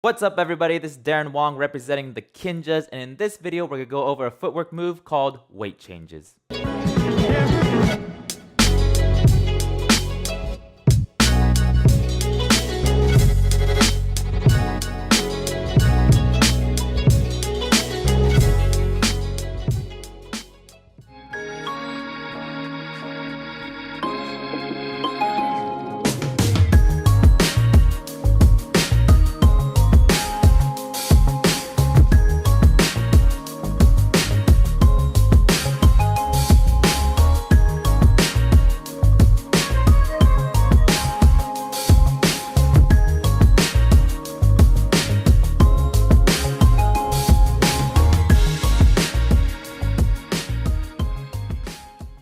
What's up, everybody? This is Darren Wong representing the Kinjas, and in this video, we're gonna go over a footwork move called weight changes.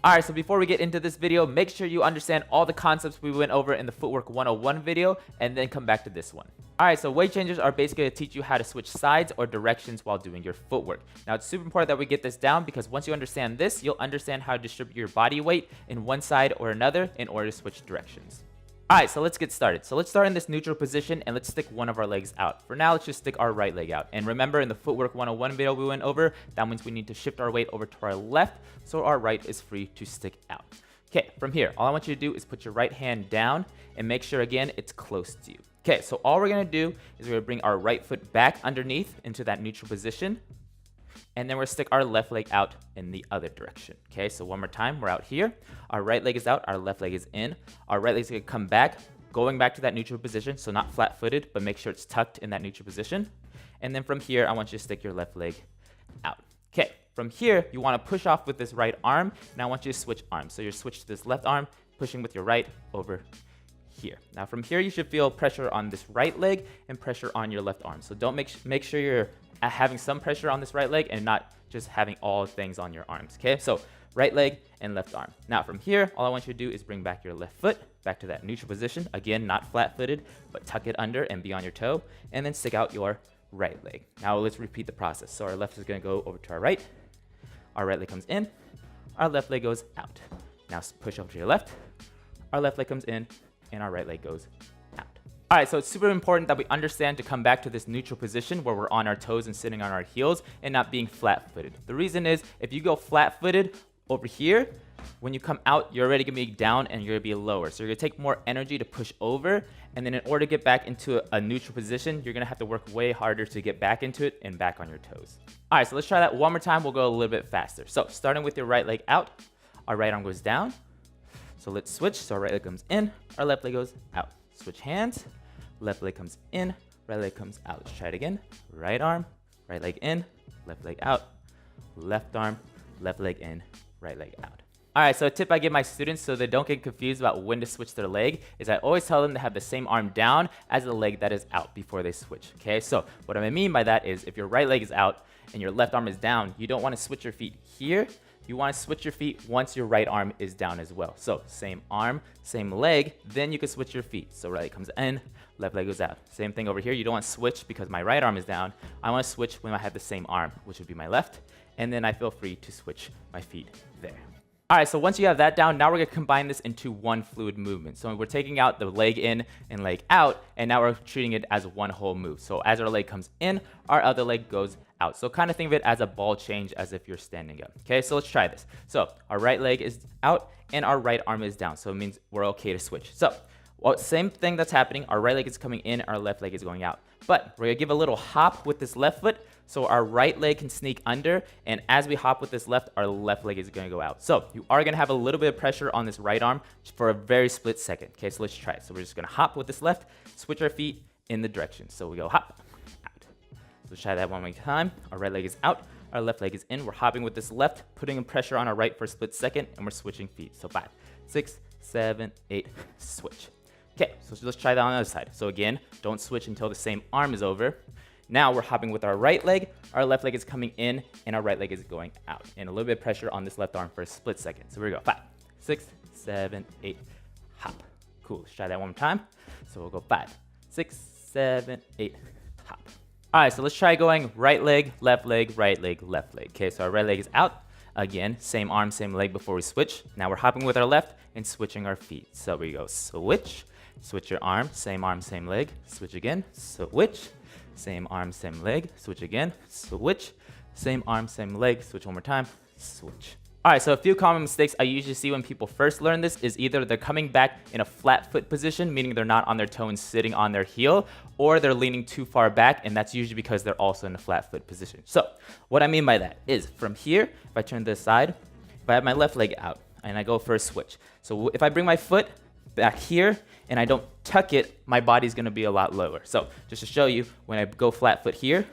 Alright, so before we get into this video, make sure you understand all the concepts we went over in the Footwork 101 video, and then come back to this one. Alright, so weight changes are basically to teach you how to switch sides or directions while doing your footwork. Now, it's super important that we get this down because once you understand this, you'll understand how to distribute your body weight in one side or another in order to switch directions. Alright, so let's get started. So let's start in this neutral position and let's stick one of our legs out. For now, let's just stick our right leg out. And remember, in the Footwork 101 video we went over, that means we need to shift our weight over to our left so our right is free to stick out. Okay, from here, all I want you to do is put your right hand down and make sure, again, it's close to you. Okay, so all we're going to do is we're going to bring our right foot back underneath into that neutral position. And then we're going to stick our left leg out in the other direction. Okay, so one more time, we're out here. Our right leg is out, our left leg is in. Our right leg is going to come back, going back to that neutral position. So not flat-footed, but make sure it's tucked in that neutral position. And then from here, I want you to stick your left leg out. Okay, from here, you want to push off with this right arm. And I want you to switch arms. So you're switch to this left arm, pushing with your right over here. Now from here, you should feel pressure on this right leg and pressure on your left arm. So don't make sure you're having some pressure on this right leg and not just having all things on your arms. Okay, so right leg and left arm. Now from here, all I want you to do is bring back your left foot back to that neutral position. Again, not flat-footed, but tuck it under and be on your toe, and then stick out your right leg. Now let's repeat the process. So our left is going to go over to our right. Our right leg comes in. Our left leg goes out. Now push over to your left. Our left leg comes in, and our right leg goes out. All right, so it's super important that we understand to come back to this neutral position where we're on our toes and sitting on our heels and not being flat-footed. The reason is if you go flat-footed over here, when you come out, you're already gonna be down and you're gonna be lower. So you're gonna take more energy to push over, and then in order to get back into a neutral position, you're gonna have to work way harder to get back into it and back on your toes. All right, so let's try that one more time. We'll go a little bit faster. So starting with your right leg out, our right arm goes down. So let's switch. So our right leg comes in, our left leg goes out. Switch hands. Left leg comes in, right leg comes out. Let's try it again. Right arm, right leg in, left leg out. Left arm, left leg in, right leg out. All right, so a tip I give my students so they don't get confused about when to switch their leg is I always tell them to have the same arm down as the leg that is out before they switch. Okay, so what I mean by that is if your right leg is out and your left arm is down, you don't want to switch your feet here. You want to switch your feet once your right arm is down as well. So same arm, same leg, then you can switch your feet. So right leg comes in, left leg goes out. Same thing over here. You don't want to switch because my right arm is down. I want to switch when I have the same arm, which would be my left. And then I feel free to switch my feet there. All right, so once you have that down, now we're going to combine this into one fluid movement. So we're taking out the leg in and leg out, and now we're treating it as one whole move. So as our leg comes in, our other leg goes out. So kind of think of it as a ball change as if you're standing up. Okay, so let's try this. So our right leg is out and our right arm is down. So it means we're okay to switch. So well, same thing that's happening. Our right leg is coming in, our left leg is going out. But we're going to give a little hop with this left foot so our right leg can sneak under. And as we hop with this left, our left leg is going to go out. So you are going to have a little bit of pressure on this right arm for a very split second. Okay, so let's try it. So we're just going to hop with this left, switch our feet in the direction. So we go hop, out. So let's try that one more time. Our right leg is out, our left leg is in. We're hopping with this left, putting pressure on our right for a split second, and we're switching feet. So 5, 6, 7, 8, switch. Okay, so let's try that on the other side. So again, don't switch until the same arm is over. Now we're hopping with our right leg, our left leg is coming in, and our right leg is going out. And a little bit of pressure on this left arm for a split second. So here we go, 5, 6, 7, 8, hop. Cool, let's try that one more time. So we'll go 5, 6, 7, 8, hop. All right, so let's try going right leg, left leg, left leg. Okay, so our right leg is out. Again, same arm, same leg before we switch. Now we're hopping with our left and switching our feet. So we go switch, switch your arm, same leg, switch again, switch, same arm, same leg, switch again, switch, same arm, same leg, switch one more time, switch. All right, so a few common mistakes I usually see when people first learn this is either they're coming back in a flat foot position, meaning they're not on their toe and sitting on their heel, or they're leaning too far back, and that's usually because they're also in a flat foot position. So what I mean by that is from here, if I turn this side, if I have my left leg out and I go for a switch. So if I bring my foot back here and I don't tuck it, my body's gonna be a lot lower. So just to show you, when I go flat foot here,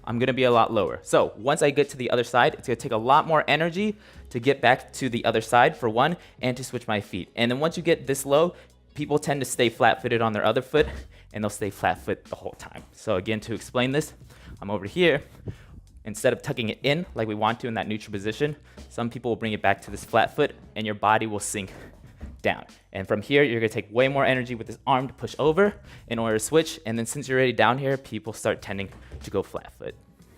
I'm gonna be a lot lower. So once I get to the other side, it's gonna take a lot more energy to get back to the other side for one, and to switch my feet. And then once you get this low, people tend to stay flat-footed on their other foot, and they'll stay flat-foot the whole time. So again, to explain this, I'm over here. Instead of tucking it in like we want to in that neutral position, some people will bring it back to this flat foot, and your body will sink down. And from here, you're gonna take way more energy with this arm to push over in order to switch. And then since you're already down here, people start tending to go flat foot.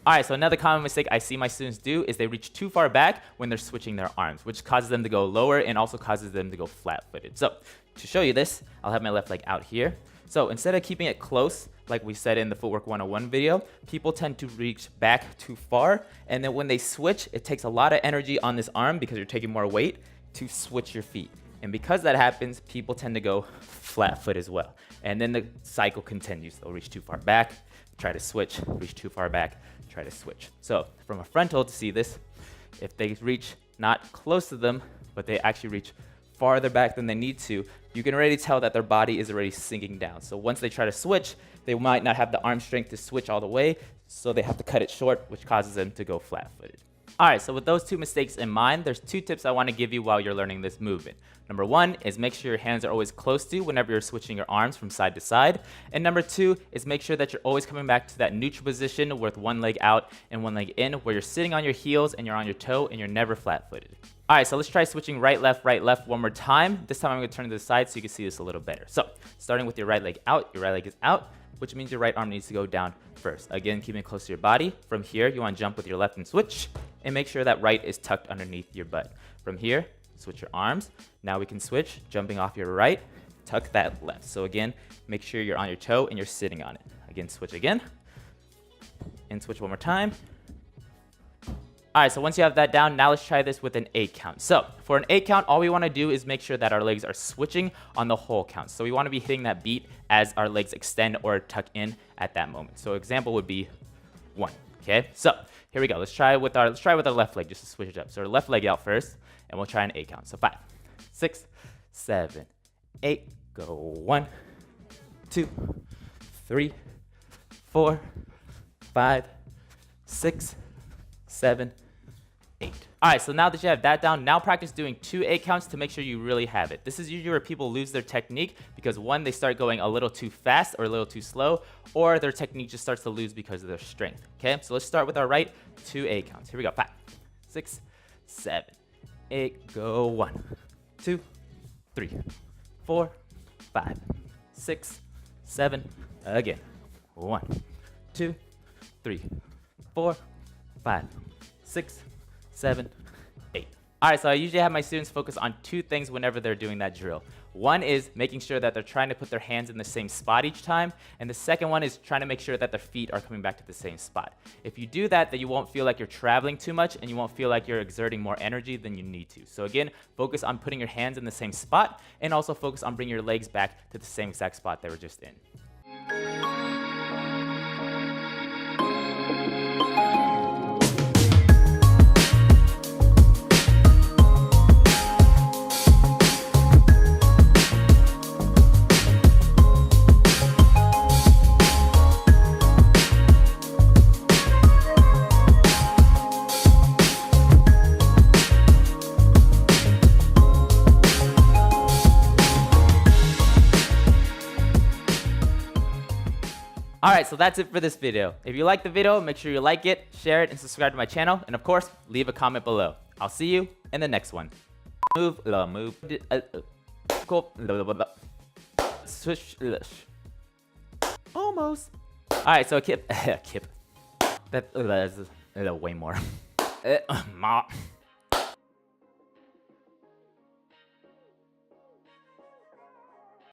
All right, so another common mistake I see my students do is they reach too far back when they're switching their arms, which causes them to go lower and also causes them to go flat-footed. So to show you this, I'll have my left leg out here. So instead of keeping it close, like we said in the Footwork 101 video, people tend to reach back too far. And then when they switch, it takes a lot of energy on this arm because you're taking more weight to switch your feet. And because that happens, people tend to go flat foot as well. And then the cycle continues. They'll reach too far back, try to switch, reach too far back, try to switch. So from a frontal to see this, if they reach not close to them, but they actually reach farther back than they need to, you can already tell that their body is already sinking down. So once they try to switch, they might not have the arm strength to switch all the way, so they have to cut it short, which causes them to go flat-footed. All right, so with those two mistakes in mind, there's two tips I want to give you while you're learning this movement. Number one is make sure your hands are always close to you whenever you're switching your arms from side to side. And number two is make sure that you're always coming back to that neutral position with one leg out and one leg in, where you're sitting on your heels and you're on your toe and you're never flat-footed. All right, so let's try switching right, left one more time. This time I'm gonna turn to the side so you can see this a little better. So starting with your right leg out, your right leg is out, which means your right arm needs to go down first. Again, keeping it close to your body. From here, you wanna jump with your left and switch, and make sure that right is tucked underneath your butt. From here, switch your arms. Now we can switch, jumping off your right, tuck that left. So again, make sure you're on your toe and you're sitting on it. Again, switch again, and switch one more time. All right, so once you have that down, now let's try this with an 8 count. So for an 8 count, all we wanna do is make sure that our legs are switching on the whole count. So we wanna be hitting that beat as our legs extend or tuck in at that moment. So example would be 1, okay? So here we go, let's try with our left leg just to switch it up. So our left leg out first, and we'll try an 8 count. So 5, 6, 7, 8, go 1, 2, 3, 4, 5, 6, 7, 8. All right, so now that you have that down, now practice doing 2 8 counts to make sure you really have it. This is usually where people lose their technique because one, they start going a little too fast or a little too slow, or their technique just starts to lose because of their strength, okay? So let's start with our right, 2 8 counts. Here we go, 5, 6, 7, 8, go 1, 2, 3, 4, 5, 6, 7, again, 1, 2, 3, 4, 5, 6, 7, 8. All right, so I usually have my students focus on 2 things whenever they're doing that drill. One is making sure that they're trying to put their hands in the same spot each time, and the second one is trying to make sure that their feet are coming back to the same spot. If you do that, then you won't feel like you're traveling too much, and you won't feel like you're exerting more energy than you need to. So again, focus on putting your hands in the same spot, and also focus on bringing your legs back to the same exact spot they were just in. Alright, so that's it for this video. If you liked the video, make sure you like it, share it, and subscribe to my channel. And of course, leave a comment below. I'll see you in the next one. Move, cool, switch, almost. Alright, so Kip, that, way more.